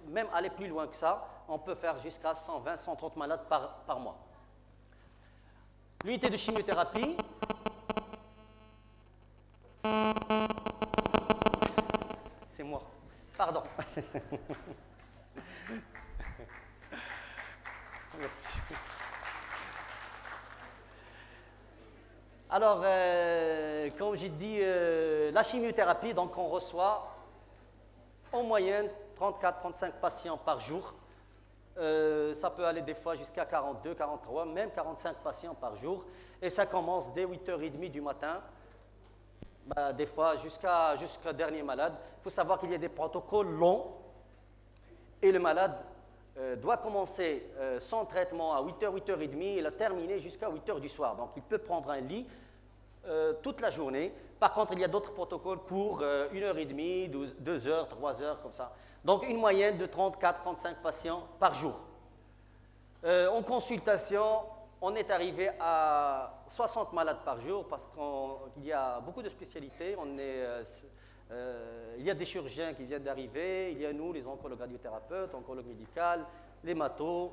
même aller plus loin que ça. On peut faire jusqu'à 120, 130 malades par mois. L'unité de chimiothérapie. C'est moi. Pardon. Merci. Alors, comme j'ai dit, la chimiothérapie, donc on reçoit en moyenne 34-35 patients par jour. Ça peut aller des fois jusqu'à 42, 43, même 45 patients par jour. Et ça commence dès 8h30 du matin, des fois jusqu'au dernier malade. Il faut savoir qu'il y a des protocoles longs et le malade doit commencer son traitement à 8h, 8h30 et la terminer jusqu'à 8h du soir. Donc il peut prendre un lit toute la journée. Par contre, il y a d'autres protocoles pour 1h30, 2h, 3h, comme ça. Donc une moyenne de 34-35 patients par jour. En consultation, on est arrivé à 60 malades par jour parce qu'il y a beaucoup de spécialités. Il y a des chirurgiens qui viennent d'arriver, il y a nous, les oncologues radiothérapeutes, oncologues médicaux, les matos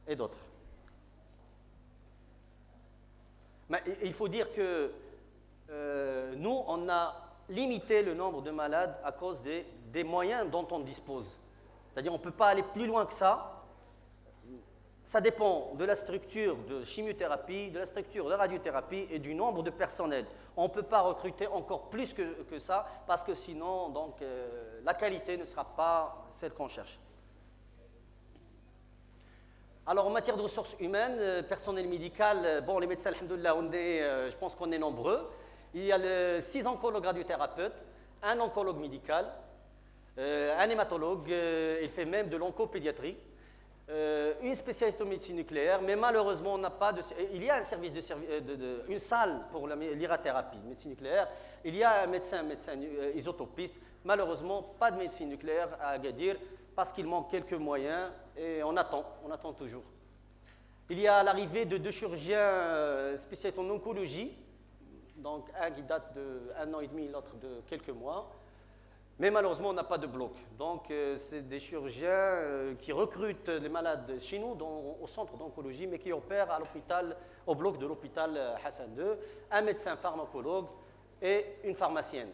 et d'autres. Mais il faut dire que nous, on a limité le nombre de malades à cause des moyens dont on dispose. C'est-à-dire qu'on ne peut pas aller plus loin que ça. Ça dépend de la structure de chimiothérapie, de la structure de radiothérapie et du nombre de personnel. On ne peut pas recruter encore plus que ça parce que sinon, donc, la qualité ne sera pas celle qu'on cherche. Alors, en matière de ressources humaines, personnel médical, bon, les médecins, alhamdoulilah, je pense qu'on est nombreux. Il y a 6 oncologues radiothérapeutes, un oncologue médical, un hématologue, il fait même de l'oncopédiatrie, une spécialiste en médecine nucléaire, mais malheureusement, on n'a pas de... Il y a un service une salle pour l'irathérapie, médecine nucléaire. Il y a un médecin isotopiste. Malheureusement, pas de médecine nucléaire à Agadir parce qu'il manque quelques moyens et on attend toujours. Il y a l'arrivée de 2 chirurgiens spécialistes en oncologie, donc un qui date d'1 an et demi, l'autre de quelques mois. Mais malheureusement, on n'a pas de bloc. Donc, c'est des chirurgiens qui recrutent les malades chez nous, au centre d'oncologie, mais qui opèrent à l'hôpital, au bloc de l'hôpital Hassan II, un médecin pharmacologue et une pharmacienne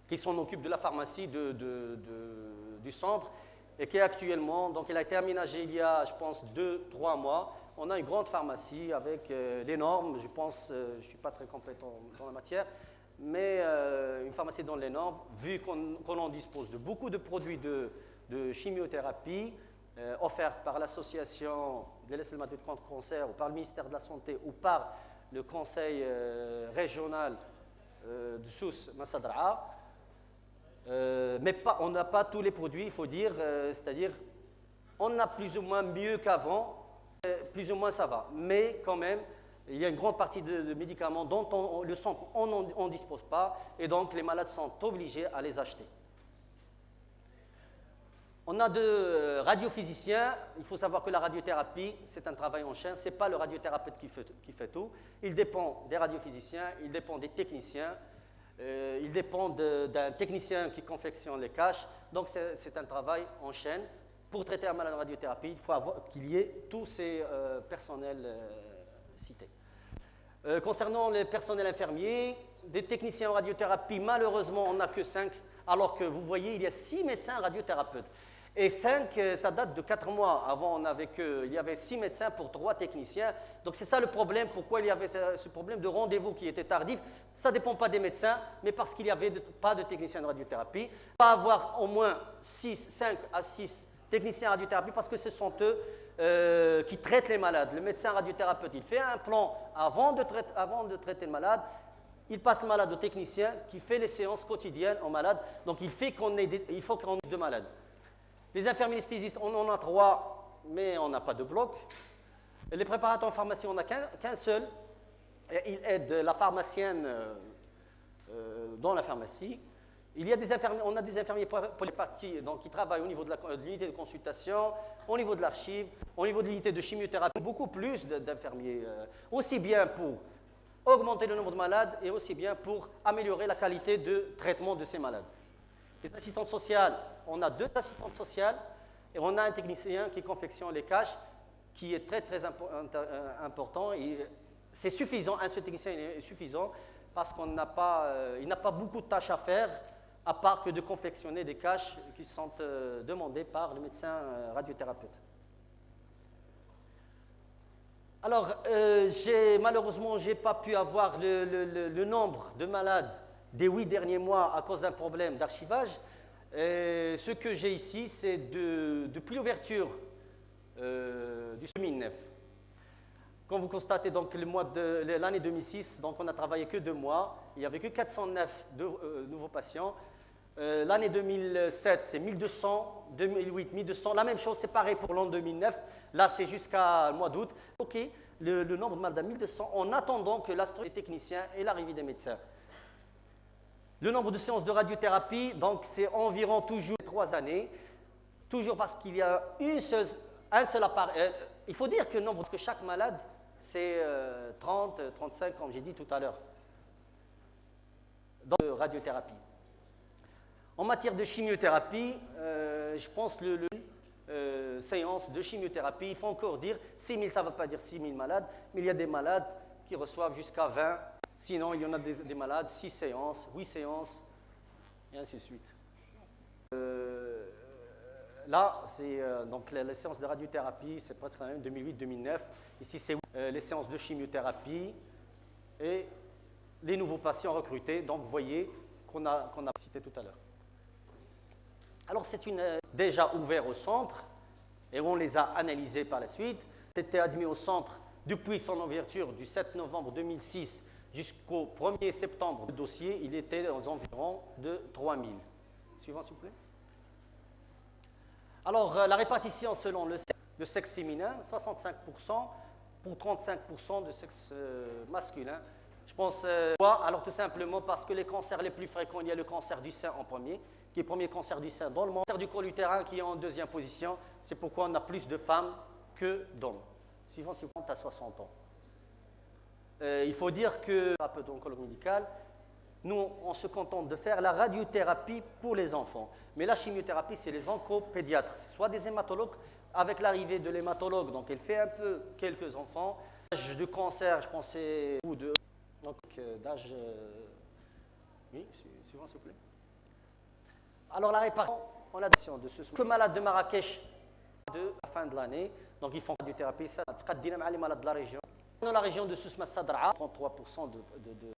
qui s'en occupe de la pharmacie du centre et qui est actuellement, donc elle a été aménagée il y a, je pense, 2-3 mois. On a une grande pharmacie avec les normes, je pense, je ne suis pas très compétent dans la matière, mais une pharmacie dans les normes, vu qu'on en dispose de beaucoup de produits de chimiothérapie offerts par l'association de l'Esselmat contre le cancer ou par le ministère de la Santé ou par le conseil régional de Sousse Massadra. Mais on n'a pas tous les produits, il faut dire, c'est-à-dire on a plus ou moins mieux qu'avant, plus ou moins ça va, mais quand même, il y a une grande partie de médicaments dont le centre on ne dispose pas et donc les malades sont obligés à les acheter. On a 2 radiophysiciens. Il faut savoir que la radiothérapie, c'est un travail en chaîne. Ce n'est pas le radiothérapeute qui fait tout. Il dépend des radiophysiciens, il dépend des techniciens, il dépend d'un technicien qui confectionne les caches. Donc, c'est un travail en chaîne. Pour traiter un malade en radiothérapie, il faut qu'il y ait tous ces personnels cités. Concernant les personnels infirmiers, des techniciens en radiothérapie, malheureusement, on n'a que 5, alors que vous voyez, il y a 6 médecins radiothérapeutes. Et 5, ça date de 4 mois. Avant, il y avait 6 médecins pour 3 techniciens. Donc c'est ça le problème, pourquoi il y avait ce problème de rendez-vous qui était tardif. Ça ne dépend pas des médecins, mais parce qu'il n'y avait pas de techniciens de radiothérapie. Il faut avoir au moins 5 à 6 techniciens en radiothérapie parce que ce sont eux qui traitent les malades. Le médecin radiothérapeute, il fait un plan avant de traiter le malade. Il passe le malade au technicien qui fait les séances quotidiennes au malade. Donc il faut qu'on ait 2 malades. Les infirmiers anesthésistes, on en a 3, mais on n'a pas de bloc. Les préparateurs en pharmacie, on n'a qu'un seul. Et il aide la pharmacienne dans la pharmacie. On a des infirmiers polypartis donc, qui travaillent au niveau de l'unité de consultation, au niveau de l'archive, au niveau de l'unité de chimiothérapie. Beaucoup plus d'infirmiers, aussi bien pour augmenter le nombre de malades et aussi bien pour améliorer la qualité de traitement de ces malades. Les assistantes sociales, on a 2 assistantes sociales et on a un technicien qui confectionne les caches, qui est très très important. C'est suffisant, un seul technicien est suffisant parce qu'il n'a pas beaucoup de tâches à faire, à part que de confectionner des caches qui sont demandées par le médecin radiothérapeute. Alors, malheureusement, je n'ai pas pu avoir le nombre de malades des 8 derniers mois à cause d'un problème d'archivage. Ce que j'ai ici, c'est depuis l'ouverture du 2009. Comme vous constatez, donc l'année 2006, donc on a travaillé que 2 mois, il n'y avait que 409 nouveaux patients. L'année 2007, c'est 1200, 2008, 1200, la même chose, c'est pareil pour l'an 2009. Là, c'est jusqu'à mois d'août. OK, le nombre de malades à 1200 en attendant que l'instruction des techniciens et l'arrivée des médecins. Le nombre de séances de radiothérapie, donc c'est environ toujours 3 années, toujours parce qu'il y a un seul appareil. Il faut dire que le nombre, parce que chaque malade, c'est 30, 35, comme j'ai dit tout à l'heure, dans la radiothérapie. En matière de chimiothérapie, je pense séance de chimiothérapie, il faut encore dire 6 000, ça ne veut pas dire 6 000 malades, mais il y a des malades qui reçoivent jusqu'à 20. Sinon, il y en a des malades, 6 séances, 8 séances, et ainsi de suite. Là, c'est donc les séances de radiothérapie, c'est presque la même, 2008-2009. Ici, c'est les séances de chimiothérapie et les nouveaux patients recrutés. Donc, vous voyez qu'on a cité tout à l'heure. Alors, c'est déjà ouvert au centre et on les a analysés par la suite. C'était admis au centre depuis son ouverture du 7 novembre 2006 jusqu'au 1er septembre. Le dossier, il était aux environs de 3000. Suivant, s'il vous plaît. Alors, la répartition selon le sexe féminin, 65% pour 35% de sexe masculin. Je pense, alors tout simplement parce que les cancers les plus fréquents, il y a le cancer du sein en premier, qui est le premier cancer du sein dans le monde. Le cancer du col utérin qui est en 2e position, c'est pourquoi on a plus de femmes que d'hommes. Suivant, si vous comptez à 60 ans. Il faut dire que, thérapeute oncologue médical, nous, on se contente de faire la radiothérapie pour les enfants. Mais la chimiothérapie, c'est les oncopédiatres, soit des hématologues, avec l'arrivée de l'hématologue. Donc, elle fait un peu quelques enfants. L'âge de cancer, je pensais, ou de. Donc, d'âge. Oui, suivant, s'il vous plaît. Alors, la répartition, on a de ce que malades de Marrakech de la fin de l'année. Donc, ils font la radiothérapie. Ça, les malades de la région. Dans la région de Souss Massadra'a, 33% de